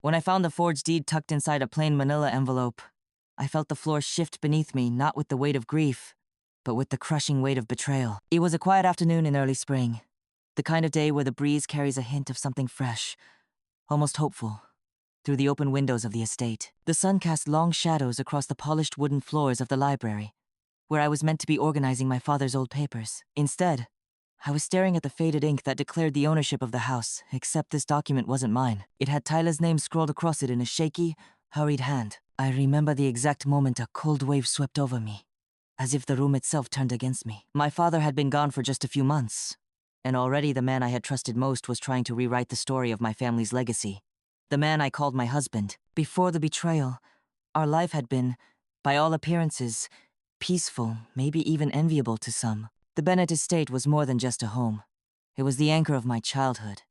When I found the forged deed tucked inside a plain manila envelope, I felt the floor shift beneath me, not with the weight of grief, but with the crushing weight of betrayal. It was a quiet afternoon in early spring, the kind of day where the breeze carries a hint of something fresh, almost hopeful, through the open windows of the estate. The sun cast long shadows across the polished wooden floors of the library, where I was meant to be organizing my father's old papers. Instead, I was staring at the faded ink that declared the ownership of the house, except this document wasn't mine. It had Tyler's name scrawled across it in a shaky, hurried hand. I remember the exact moment a cold wave swept over me, as if the room itself turned against me. My father had been gone for just a few months, and already the man I had trusted most was trying to rewrite the story of my family's legacy. The man I called my husband. Before the betrayal, our life had been, by all appearances, peaceful, maybe even enviable to some. The Bennett estate was more than just a home. It was the anchor of my childhood,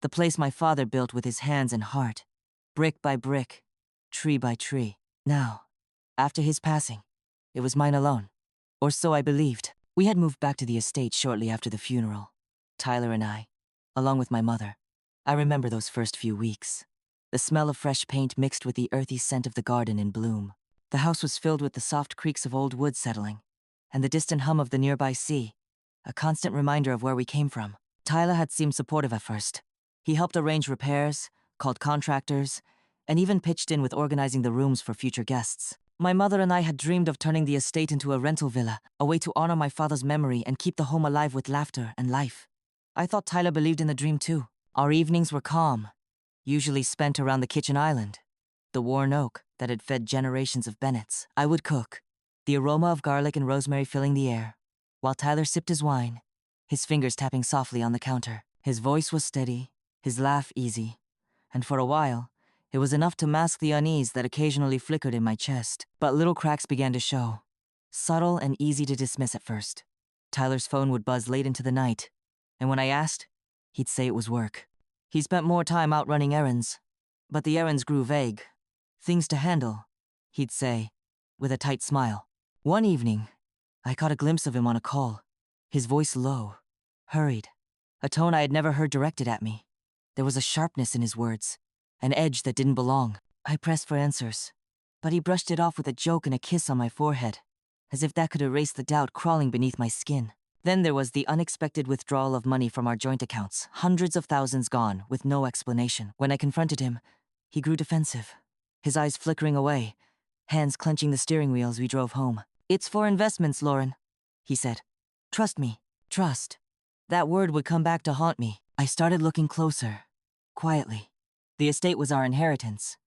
the place my father built with his hands and heart, brick by brick, tree by tree. Now, after his passing, it was mine alone. Or so I believed. We had moved back to the estate shortly after the funeral, Tyler and I, along with my mother. I remember those first few weeks. The smell of fresh paint mixed with the earthy scent of the garden in bloom. The house was filled with the soft creaks of old wood settling, and the distant hum of the nearby sea, a constant reminder of where we came from. Tyler had seemed supportive at first. He helped arrange repairs, called contractors, and even pitched in with organizing the rooms for future guests. My mother and I had dreamed of turning the estate into a rental villa, a way to honor my father's memory and keep the home alive with laughter and life. I thought Tyler believed in the dream too. Our evenings were calm, usually spent around the kitchen island, the worn oak that had fed generations of Bennetts. I would cook, the aroma of garlic and rosemary filling the air, while Tyler sipped his wine, his fingers tapping softly on the counter. His voice was steady, his laugh easy, and for a while, it was enough to mask the unease that occasionally flickered in my chest. But little cracks began to show, subtle and easy to dismiss at first. Tyler's phone would buzz late into the night, and when I asked, he'd say it was work. He spent more time out running errands, but the errands grew vague. Things to handle, he'd say, with a tight smile. One evening, I caught a glimpse of him on a call, his voice low, hurried, a tone I had never heard directed at me. There was a sharpness in his words, an edge that didn't belong. I pressed for answers, but he brushed it off with a joke and a kiss on my forehead, as if that could erase the doubt crawling beneath my skin. Then there was the unexpected withdrawal of money from our joint accounts, hundreds of thousands gone, with no explanation. When I confronted him, he grew defensive, his eyes flickering away, hands clenching the steering wheel as we drove home. "It's for investments, Lauren," he said. "Trust me." Trust. That word would come back to haunt me. I started looking closer, quietly. The estate was our inheritance,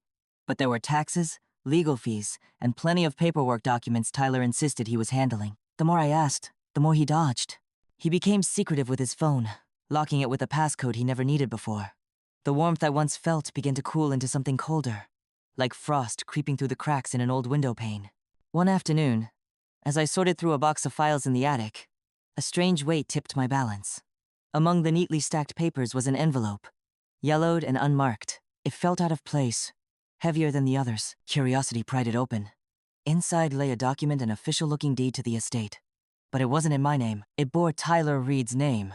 but there were taxes, legal fees, and plenty of paperwork documents Tyler insisted he was handling. The more I asked, the more he dodged. He became secretive with his phone, locking it with a passcode he never needed before. The warmth I once felt began to cool into something colder, like frost creeping through the cracks in an old window pane. One afternoon, as I sorted through a box of files in the attic, a strange weight tipped my balance. Among the neatly stacked papers was an envelope, yellowed and unmarked. It felt out of place, heavier than the others. Curiosity pried it open. Inside lay a document, an official-looking deed to the estate. But it wasn't in my name. It bore Tyler Reed's name,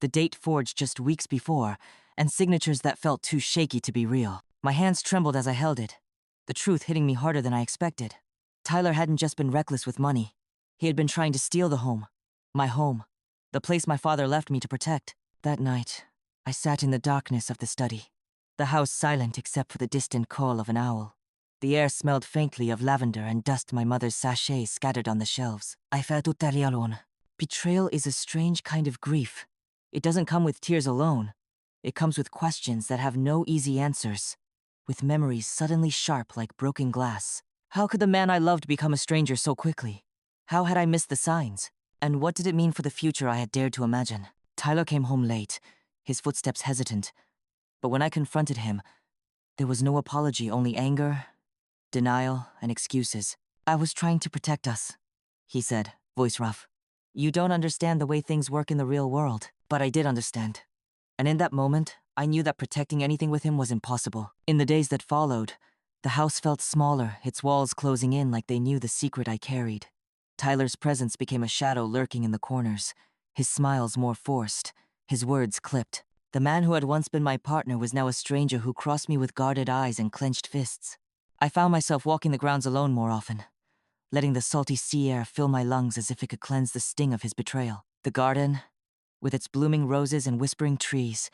the date forged just weeks before, and signatures that felt too shaky to be real. My hands trembled as I held it, the truth hitting me harder than I expected. Tyler hadn't just been reckless with money. He had been trying to steal the home. My home. The place my father left me to protect. That night, I sat in the darkness of the study, the house silent except for the distant call of an owl. The air smelled faintly of lavender and dust my mother's sachets scattered on the shelves. I felt utterly alone. Betrayal is a strange kind of grief. It doesn't come with tears alone. It comes with questions that have no easy answers, with memories suddenly sharp like broken glass. How could the man I loved become a stranger so quickly? How had I missed the signs? And what did it mean for the future I had dared to imagine? Tyler came home late, his footsteps hesitant. But when I confronted him, there was no apology, only anger, denial, and excuses. "I was trying to protect us," he said, voice rough. "You don't understand the way things work in the real world." But I did understand. And in that moment, I knew that protecting anything with him was impossible. In the days that followed, the house felt smaller, its walls closing in like they knew the secret I carried. Tyler's presence became a shadow lurking in the corners, his smiles more forced, his words clipped. The man who had once been my partner was now a stranger who crossed me with guarded eyes and clenched fists. I found myself walking the grounds alone more often, letting the salty sea air fill my lungs as if it could cleanse the sting of his betrayal. The garden, with its blooming roses and whispering trees,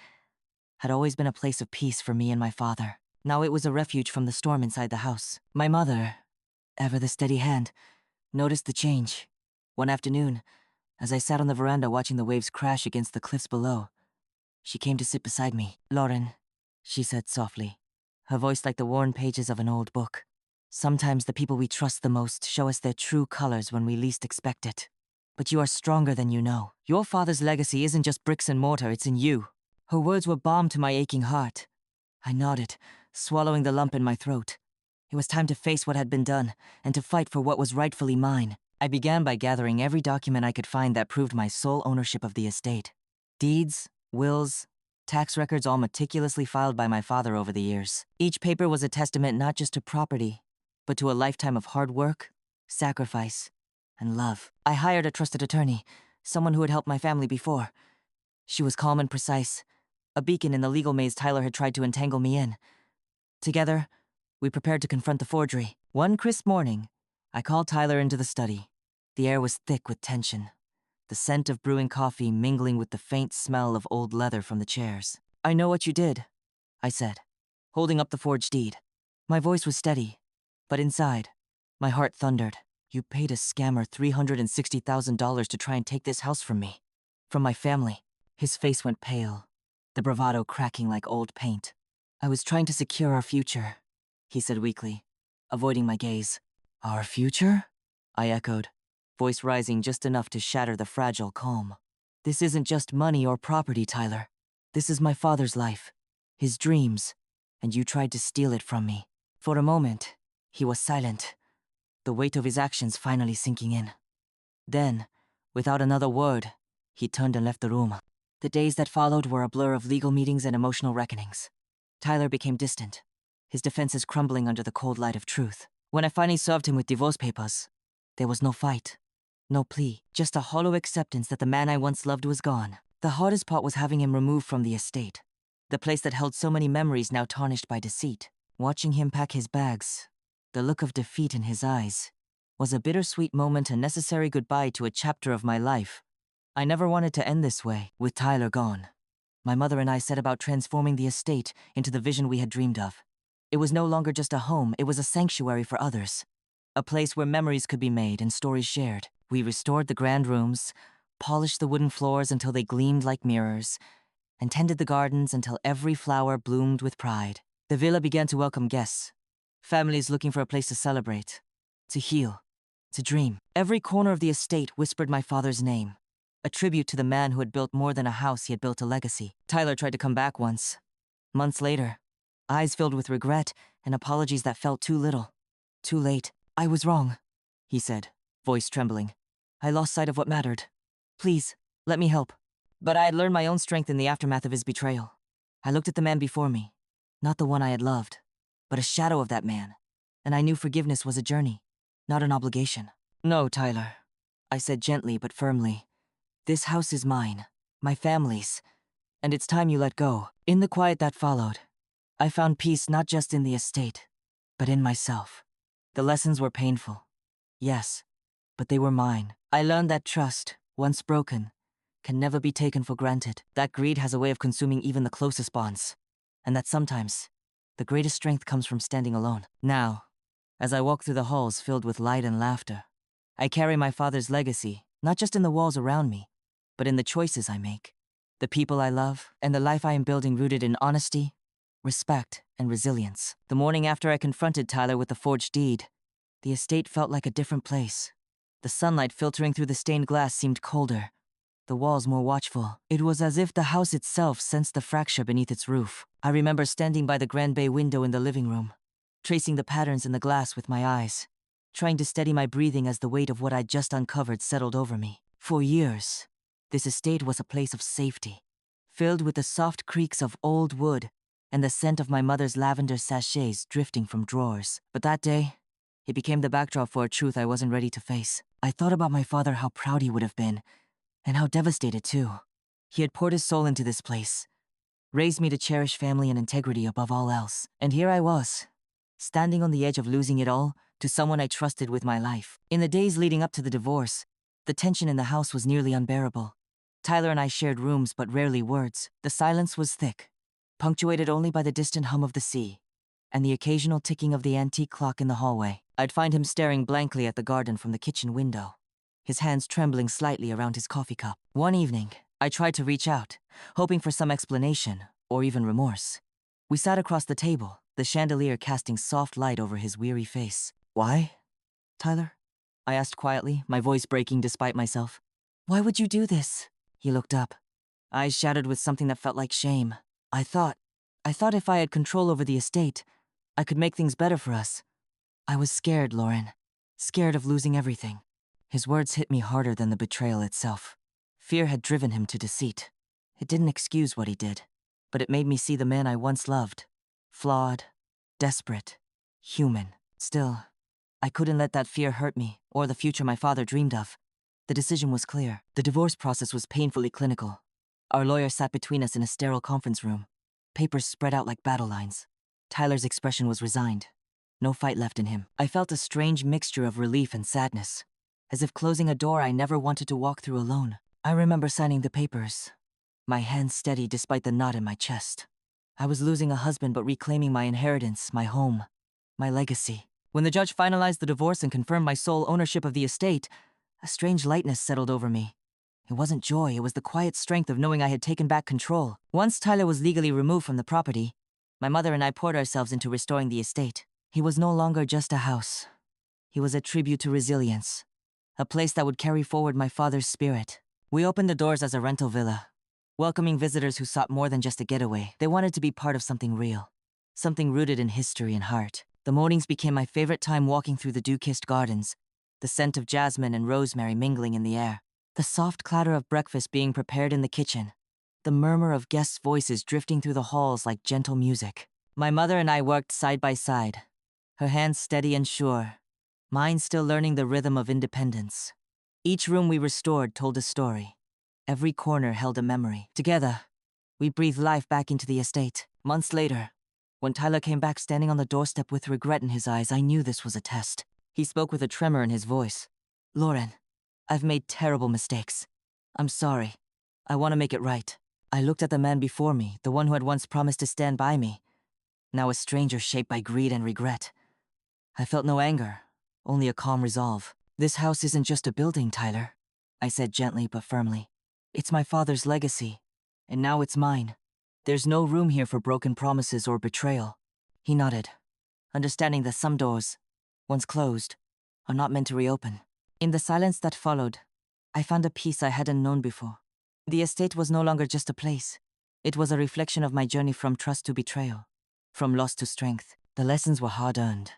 had always been a place of peace for me and my father. Now it was a refuge from the storm inside the house. My mother, ever the steady hand, noticed the change. One afternoon, as I sat on the veranda watching the waves crash against the cliffs below, she came to sit beside me. "Lauren," she said softly, her voice like the worn pages of an old book. "Sometimes the people we trust the most show us their true colors when we least expect it. But you are stronger than you know. Your father's legacy isn't just bricks and mortar, it's in you." Her words were balm to my aching heart. I nodded, swallowing the lump in my throat. It was time to face what had been done, and to fight for what was rightfully mine. I began by gathering every document I could find that proved my sole ownership of the estate. Deeds, wills, tax records all meticulously filed by my father over the years. Each paper was a testament not just to property, but to a lifetime of hard work, sacrifice, and love. I hired a trusted attorney, someone who had helped my family before. She was calm and precise, a beacon in the legal maze Tyler had tried to entangle me in. Together, we prepared to confront the forgery. One crisp morning, I called Tyler into the study. The air was thick with tension, the scent of brewing coffee mingling with the faint smell of old leather from the chairs. "I know what you did," I said, holding up the forged deed. My voice was steady, but inside, my heart thundered. "You paid a scammer $360,000 to try and take this house from me, from my family." His face went pale, the bravado cracking like old paint. "I was trying to secure our future," he said weakly, avoiding my gaze. "Our future?" I echoed, voice rising just enough to shatter the fragile calm. "This isn't just money or property, Tyler. This is my father's life, his dreams, and you tried to steal it from me." For a moment, he was silent, the weight of his actions finally sinking in. Then, without another word, he turned and left the room. The days that followed were a blur of legal meetings and emotional reckonings. Tyler became distant, his defenses crumbling under the cold light of truth. When I finally served him with divorce papers, there was no fight, no plea, just a hollow acceptance that the man I once loved was gone. The hardest part was having him removed from the estate, the place that held so many memories now tarnished by deceit. Watching him pack his bags, the look of defeat in his eyes, was a bittersweet moment, a necessary goodbye to a chapter of my life. I never wanted to end this way, with Tyler gone. My mother and I set about transforming the estate into the vision we had dreamed of. It was no longer just a home, it was a sanctuary for others. A place where memories could be made and stories shared. We restored the grand rooms, polished the wooden floors until they gleamed like mirrors, and tended the gardens until every flower bloomed with pride. The villa began to welcome guests, families looking for a place to celebrate, to heal, to dream. Every corner of the estate whispered my father's name, a tribute to the man who had built more than a house, he had built a legacy. Tyler tried to come back once. Months later, eyes filled with regret and apologies that felt too little. Too late. "I was wrong," he said, voice trembling. "I lost sight of what mattered. Please, let me help." But I had learned my own strength in the aftermath of his betrayal. I looked at the man before me, not the one I had loved, but a shadow of that man, and I knew forgiveness was a journey, not an obligation. "No, Tyler," I said gently but firmly. "This house is mine, my family's, and it's time you let go." In the quiet that followed, I found peace not just in the estate, but in myself. The lessons were painful, yes, but they were mine. I learned that trust, once broken, can never be taken for granted, that greed has a way of consuming even the closest bonds, and that sometimes, the greatest strength comes from standing alone. Now, as I walk through the halls filled with light and laughter, I carry my father's legacy, not just in the walls around me, but in the choices I make, the people I love, and the life I am building rooted in honesty, respect, and resilience. The morning after I confronted Tyler with the forged deed, the estate felt like a different place. The sunlight filtering through the stained glass seemed colder, the walls more watchful. It was as if the house itself sensed the fracture beneath its roof. I remember standing by the grand bay window in the living room, tracing the patterns in the glass with my eyes, trying to steady my breathing as the weight of what I'd just uncovered settled over me. For years, this estate was a place of safety, filled with the soft creaks of old wood and the scent of my mother's lavender sachets drifting from drawers. But that day, it became the backdrop for a truth I wasn't ready to face. I thought about my father, how proud he would have been, and how devastated too. He had poured his soul into this place, raised me to cherish family and integrity above all else. And here I was, standing on the edge of losing it all to someone I trusted with my life. In the days leading up to the divorce, the tension in the house was nearly unbearable. Tyler and I shared rooms but rarely words. The silence was thick, punctuated only by the distant hum of the sea and the occasional ticking of the antique clock in the hallway. I'd find him staring blankly at the garden from the kitchen window, his hands trembling slightly around his coffee cup. One evening, I tried to reach out, hoping for some explanation or even remorse. We sat across the table, the chandelier casting soft light over his weary face. "Why, Tyler?" I asked quietly, my voice breaking despite myself. "Why would you do this?" He looked up, eyes shadowed with something that felt like shame. I thought if I had control over the estate, I could make things better for us. I was scared, Lauren. Scared of losing everything. His words hit me harder than the betrayal itself. Fear had driven him to deceit. It didn't excuse what he did, but it made me see the man I once loved. Flawed, desperate, human. Still, I couldn't let that fear hurt me, or the future my father dreamed of. The decision was clear. The divorce process was painfully clinical. Our lawyer sat between us in a sterile conference room, papers spread out like battle lines. Tyler's expression was resigned. No fight left in him. I felt a strange mixture of relief and sadness, as if closing a door I never wanted to walk through alone. I remember signing the papers, my hands steady despite the knot in my chest. I was losing a husband but reclaiming my inheritance, my home, my legacy. When the judge finalized the divorce and confirmed my sole ownership of the estate, a strange lightness settled over me. It wasn't joy, it was the quiet strength of knowing I had taken back control. Once Tyler was legally removed from the property, my mother and I poured ourselves into restoring the estate. He was no longer just a house. He was a tribute to resilience, a place that would carry forward my father's spirit. We opened the doors as a rental villa, welcoming visitors who sought more than just a getaway. They wanted to be part of something real, something rooted in history and heart. The mornings became my favorite time, walking through the dew-kissed gardens, the scent of jasmine and rosemary mingling in the air, the soft clatter of breakfast being prepared in the kitchen, the murmur of guests' voices drifting through the halls like gentle music. My mother and I worked side by side, her hands steady and sure, mine still learning the rhythm of independence. Each room we restored told a story. Every corner held a memory. Together, we breathed life back into the estate. Months later, when Tyler came back standing on the doorstep with regret in his eyes, I knew this was a test. He spoke with a tremor in his voice. "Lauren, I've made terrible mistakes. I'm sorry. I want to make it right." I looked at the man before me, the one who had once promised to stand by me, now a stranger shaped by greed and regret. I felt no anger, only a calm resolve. "This house isn't just a building, Tyler," I said gently but firmly. "It's my father's legacy, and now it's mine. There's no room here for broken promises or betrayal." He nodded, understanding that some doors, once closed, are not meant to reopen. In the silence that followed, I found a peace I hadn't known before. The estate was no longer just a place. It was a reflection of my journey from trust to betrayal, from loss to strength. The lessons were hard-earned.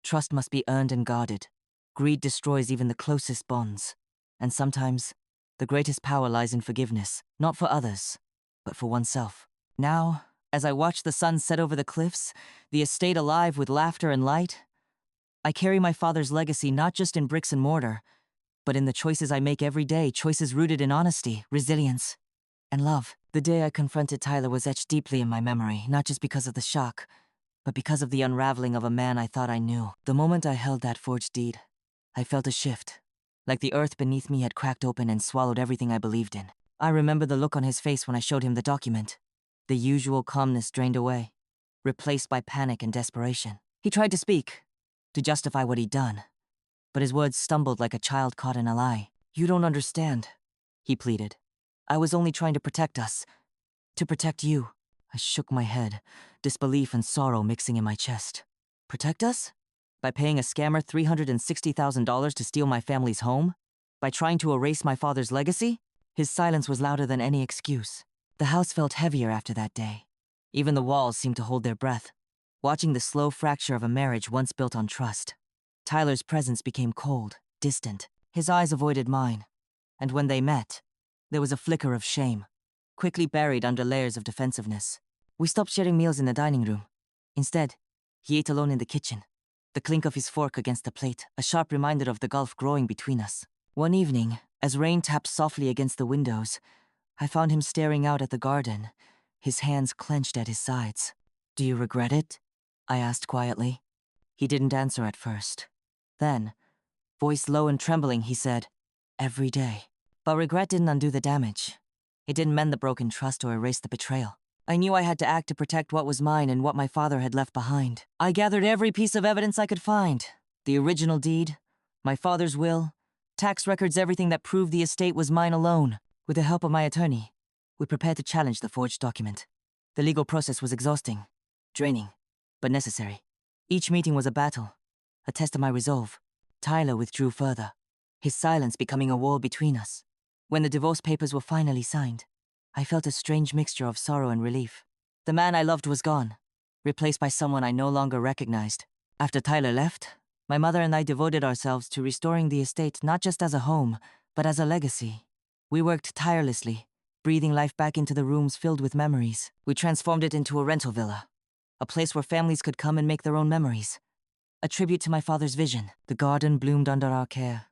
Trust must be earned and guarded. Greed destroys even the closest bonds. And sometimes, the greatest power lies in forgiveness, not for others, but for oneself. Now, as I watch the sun set over the cliffs, the estate alive with laughter and light, I carry my father's legacy not just in bricks and mortar, but in the choices I make every day, choices rooted in honesty, resilience, and love. The day I confronted Tyler was etched deeply in my memory, not just because of the shock, but because of the unraveling of a man I thought I knew. The moment I held that forged deed, I felt a shift, like the earth beneath me had cracked open and swallowed everything I believed in. I remember the look on his face when I showed him the document. The usual calmness drained away, replaced by panic and desperation. He tried to speak, to justify what he'd done, but his words stumbled like a child caught in a lie. "You don't understand," he pleaded. "I was only trying to protect us. To protect you." I shook my head, disbelief and sorrow mixing in my chest. "Protect us? By paying a scammer $360,000 to steal my family's home? By trying to erase my father's legacy?" His silence was louder than any excuse. The house felt heavier after that day. Even the walls seemed to hold their breath, watching the slow fracture of a marriage once built on trust. Tyler's presence became cold, distant. His eyes avoided mine, and when they met, there was a flicker of shame, quickly buried under layers of defensiveness. We stopped sharing meals in the dining room. Instead, he ate alone in the kitchen, the clink of his fork against the plate, a sharp reminder of the gulf growing between us. One evening, as rain tapped softly against the windows, I found him staring out at the garden, his hands clenched at his sides. "Do you regret it?" I asked quietly. He didn't answer at first. Then, voice low and trembling, he said, "Every day." But regret didn't undo the damage. It didn't mend the broken trust or erase the betrayal. I knew I had to act to protect what was mine and what my father had left behind. I gathered every piece of evidence I could find. The original deed, my father's will, tax records, everything that proved the estate was mine alone. With the help of my attorney, we prepared to challenge the forged document. The legal process was exhausting, draining, but necessary. Each meeting was a battle, a test of my resolve. Tyler withdrew further, his silence becoming a wall between us. When the divorce papers were finally signed, I felt a strange mixture of sorrow and relief. The man I loved was gone, replaced by someone I no longer recognized. After Tyler left, my mother and I devoted ourselves to restoring the estate not just as a home, but as a legacy. We worked tirelessly, breathing life back into the rooms filled with memories. We transformed it into a rental villa, a place where families could come and make their own memories. A tribute to my father's vision. The garden bloomed under our care,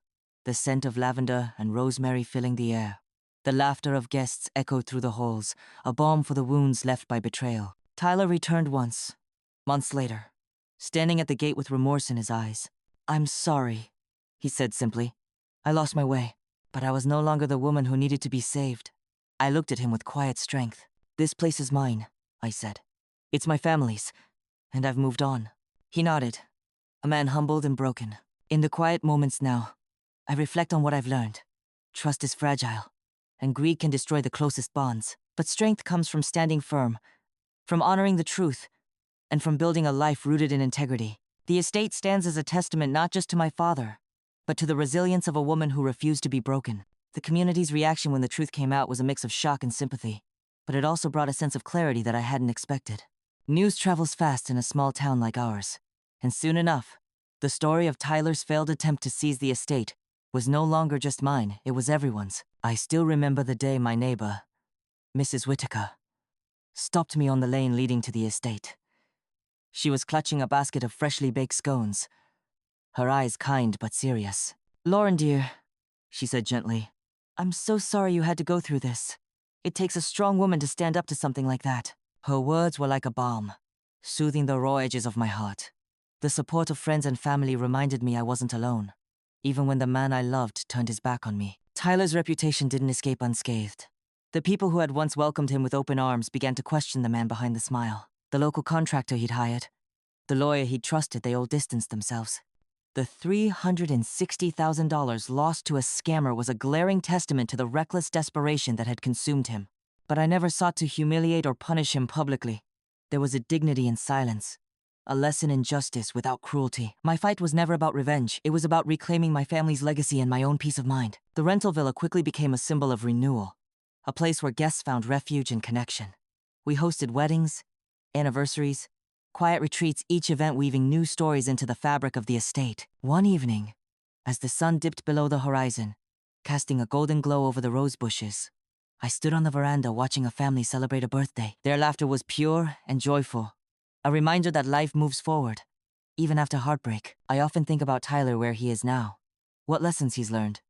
the scent of lavender and rosemary filling the air. The laughter of guests echoed through the halls, a balm for the wounds left by betrayal. Tyler returned once, months later, standing at the gate with remorse in his eyes. "I'm sorry," he said simply. "I lost my way, but I was no longer the woman who needed to be saved." I looked at him with quiet strength. "This place is mine," I said. "It's my family's, and I've moved on." He nodded, a man humbled and broken. In the quiet moments now, I reflect on what I've learned. Trust is fragile, and greed can destroy the closest bonds. But strength comes from standing firm, from honoring the truth, and from building a life rooted in integrity. The estate stands as a testament not just to my father, but to the resilience of a woman who refused to be broken. The community's reaction when the truth came out was a mix of shock and sympathy, but it also brought a sense of clarity that I hadn't expected. News travels fast in a small town like ours, and soon enough, the story of Tyler's failed attempt to seize the estate was no longer just mine, it was everyone's. I still remember the day my neighbor, Mrs. Whitaker, stopped me on the lane leading to the estate. She was clutching a basket of freshly baked scones, her eyes kind but serious. "Lauren, dear," she said gently, "I'm so sorry you had to go through this. It takes a strong woman to stand up to something like that." Her words were like a balm, soothing the raw edges of my heart. The support of friends and family reminded me I wasn't alone, even when the man I loved turned his back on me. Tyler's reputation didn't escape unscathed. The people who had once welcomed him with open arms began to question the man behind the smile. The local contractor he'd hired, the lawyer he'd trusted, they all distanced themselves. The $360,000 lost to a scammer was a glaring testament to the reckless desperation that had consumed him. But I never sought to humiliate or punish him publicly. There was a dignity in silence, a lesson in justice without cruelty. My fight was never about revenge. It was about reclaiming my family's legacy and my own peace of mind. The rental villa quickly became a symbol of renewal, a place where guests found refuge and connection. We hosted weddings, anniversaries, quiet retreats, each event weaving new stories into the fabric of the estate. One evening, as the sun dipped below the horizon, casting a golden glow over the rose bushes, I stood on the veranda watching a family celebrate a birthday. Their laughter was pure and joyful, a reminder that life moves forward, even after heartbreak. I often think about Tyler where he is now, what lessons he's learned.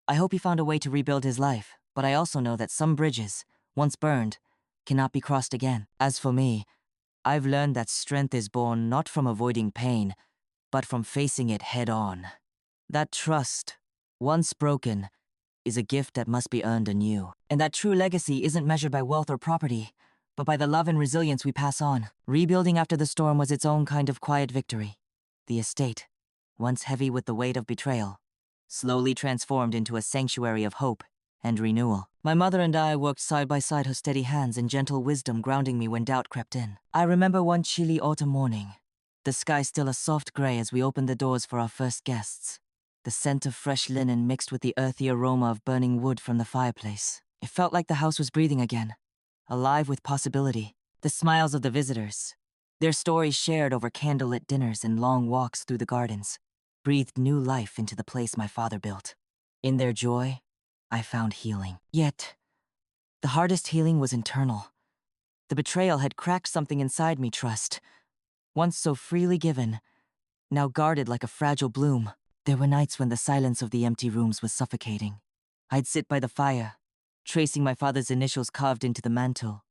I hope he found a way to rebuild his life, but I also know that some bridges, once burned, cannot be crossed again. As for me, I've learned that strength is born not from avoiding pain, but from facing it head on. That trust, once broken, is a gift that must be earned anew. And that true legacy isn't measured by wealth or property, but by the love and resilience we pass on. Rebuilding after the storm was its own kind of quiet victory. The estate, once heavy with the weight of betrayal, slowly transformed into a sanctuary of hope and renewal. My mother and I worked side by side, her steady hands and gentle wisdom grounding me when doubt crept in. I remember one chilly autumn morning, the sky still a soft gray as we opened the doors for our first guests. The scent of fresh linen mixed with the earthy aroma of burning wood from the fireplace. It felt like the house was breathing again, alive with possibility. The smiles of the visitors, their stories shared over candlelit dinners and long walks through the gardens, breathed new life into the place my father built. In their joy, I found healing. Yet, the hardest healing was internal. The betrayal had cracked something inside me, trust. Once so freely given, now guarded like a fragile bloom. There were nights when the silence of the empty rooms was suffocating. I'd sit by the fire, tracing my father's initials carved into the mantel,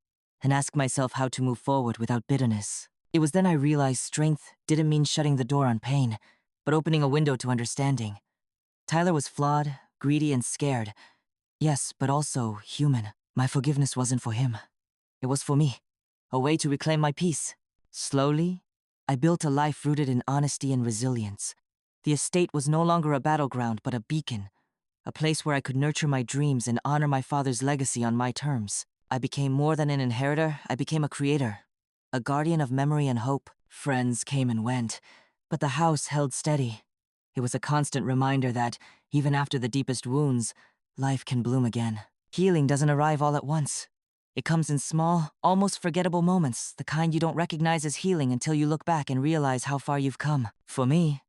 and ask myself how to move forward without bitterness. It was then I realized strength didn't mean shutting the door on pain, but opening a window to understanding. Tyler was flawed, greedy, and scared. Yes, but also human. My forgiveness wasn't for him. It was for me. A way to reclaim my peace. Slowly, I built a life rooted in honesty and resilience. The estate was no longer a battleground, but a beacon. A place where I could nurture my dreams and honor my father's legacy on my terms. I became more than an inheritor, I became a creator. A guardian of memory and hope. Friends came and went, but the house held steady. It was a constant reminder that, even after the deepest wounds, life can bloom again. Healing doesn't arrive all at once. It comes in small, almost forgettable moments, the kind you don't recognize as healing until you look back and realize how far you've come. For me,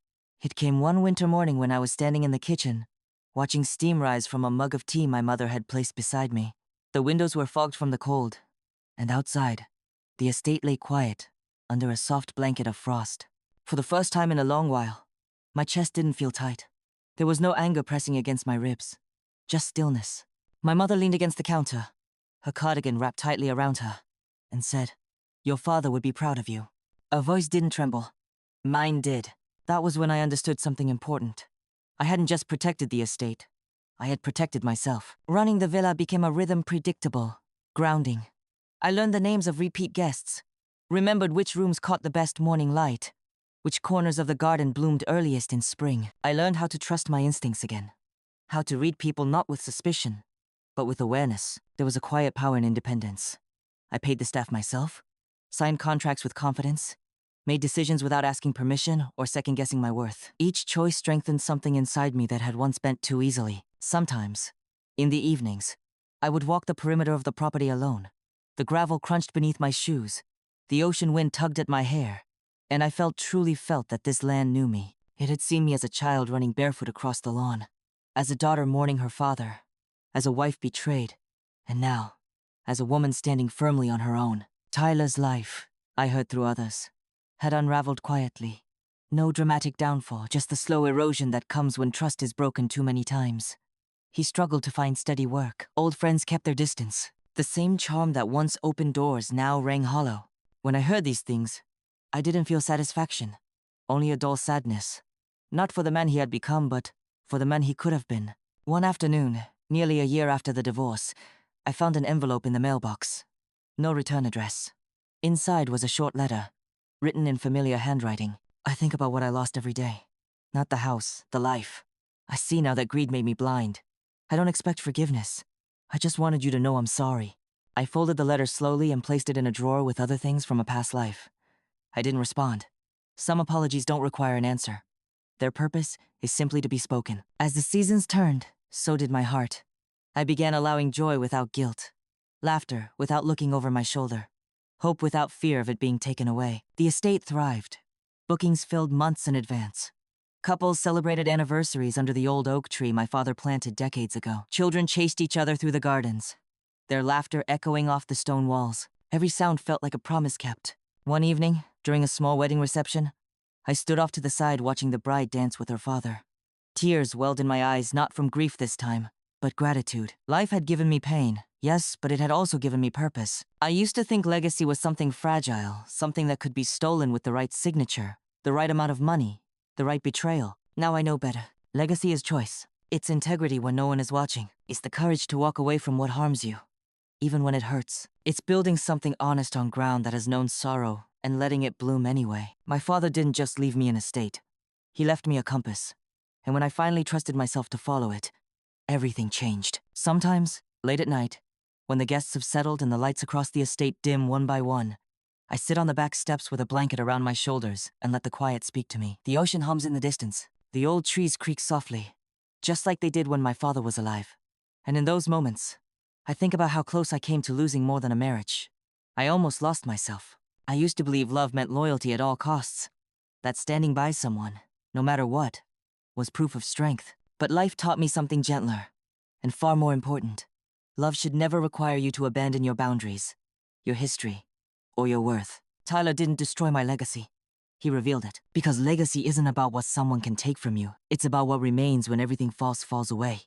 it came one winter morning when I was standing in the kitchen, watching steam rise from a mug of tea my mother had placed beside me. The windows were fogged from the cold, and outside, the estate lay quiet, under a soft blanket of frost. For the first time in a long while, my chest didn't feel tight. There was no anger pressing against my ribs, just stillness. My mother leaned against the counter, her cardigan wrapped tightly around her, and said, "Your father would be proud of you." Her voice didn't tremble. Mine did. That was when I understood something important. I hadn't just protected the estate. I had protected myself. Running the villa became a rhythm predictable, grounding. I learned the names of repeat guests, remembered which rooms caught the best morning light, which corners of the garden bloomed earliest in spring. I learned how to trust my instincts again, how to read people not with suspicion, but with awareness. There was a quiet power in independence. I paid the staff myself, signed contracts with confidence, made decisions without asking permission or second-guessing my worth. Each choice strengthened something inside me that had once bent too easily. Sometimes, in the evenings, I would walk the perimeter of the property alone. The gravel crunched beneath my shoes, the ocean wind tugged at my hair, and I truly felt that this land knew me. It had seen me as a child running barefoot across the lawn, as a daughter mourning her father, as a wife betrayed, and now, as a woman standing firmly on her own. Tyler's life, I heard through others, had unraveled quietly. No dramatic downfall, just the slow erosion that comes when trust is broken too many times. He struggled to find steady work. Old friends kept their distance. The same charm that once opened doors now rang hollow. When I heard these things, I didn't feel satisfaction, only a dull sadness. Not for the man he had become, but for the man he could have been. One afternoon, nearly a year after the divorce, I found an envelope in the mailbox. No return address. Inside was a short letter, written in familiar handwriting. I think about what I lost every day. Not the house, the life. I see now that greed made me blind. I don't expect forgiveness. I just wanted you to know I'm sorry. I folded the letter slowly and placed it in a drawer with other things from a past life. I didn't respond. Some apologies don't require an answer. Their purpose is simply to be spoken. As the seasons turned, so did my heart. I began allowing joy without guilt, laughter without looking over my shoulder, hope without fear of it being taken away. The estate thrived. Bookings filled months in advance. Couples celebrated anniversaries under the old oak tree my father planted decades ago. Children chased each other through the gardens, their laughter echoing off the stone walls. Every sound felt like a promise kept. One evening, during a small wedding reception, I stood off to the side watching the bride dance with her father. Tears welled in my eyes, not from grief this time, but gratitude. Life had given me pain, yes, but it had also given me purpose. I used to think legacy was something fragile, something that could be stolen with the right signature, the right amount of money, the right betrayal. Now I know better. Legacy is choice. It's integrity when no one is watching. It's the courage to walk away from what harms you, even when it hurts. It's building something honest on ground that has known sorrow and letting it bloom anyway. My father didn't just leave me an estate. He left me a compass. And when I finally trusted myself to follow it, everything changed. Sometimes, late at night, when the guests have settled and the lights across the estate dim one by one, I sit on the back steps with a blanket around my shoulders and let the quiet speak to me. The ocean hums in the distance. The old trees creak softly, just like they did when my father was alive. And in those moments, I think about how close I came to losing more than a marriage. I almost lost myself. I used to believe love meant loyalty at all costs, that standing by someone, no matter what, was proof of strength. But life taught me something gentler, and far more important. Love should never require you to abandon your boundaries, your history, or your worth. Tyler didn't destroy my legacy. He revealed it. Because legacy isn't about what someone can take from you. It's about what remains when everything falls away.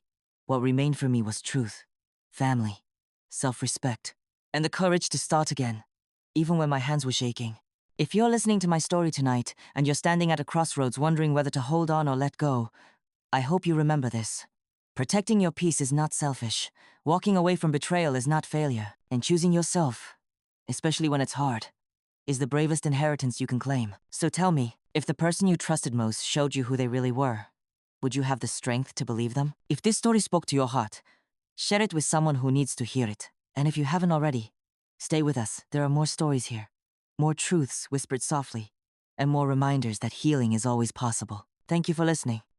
What remained for me was truth, family, self-respect, and the courage to start again, even when my hands were shaking. If you're listening to my story tonight and you're standing at a crossroads wondering whether to hold on or let go, I hope you remember this. Protecting your peace is not selfish. Walking away from betrayal is not failure. And choosing yourself, especially when it's hard, is the bravest inheritance you can claim. So tell me, if the person you trusted most showed you who they really were, would you have the strength to believe them? If this story spoke to your heart, share it with someone who needs to hear it. And if you haven't already, stay with us. There are more stories here. More truths whispered softly, and more reminders that healing is always possible. Thank you for listening.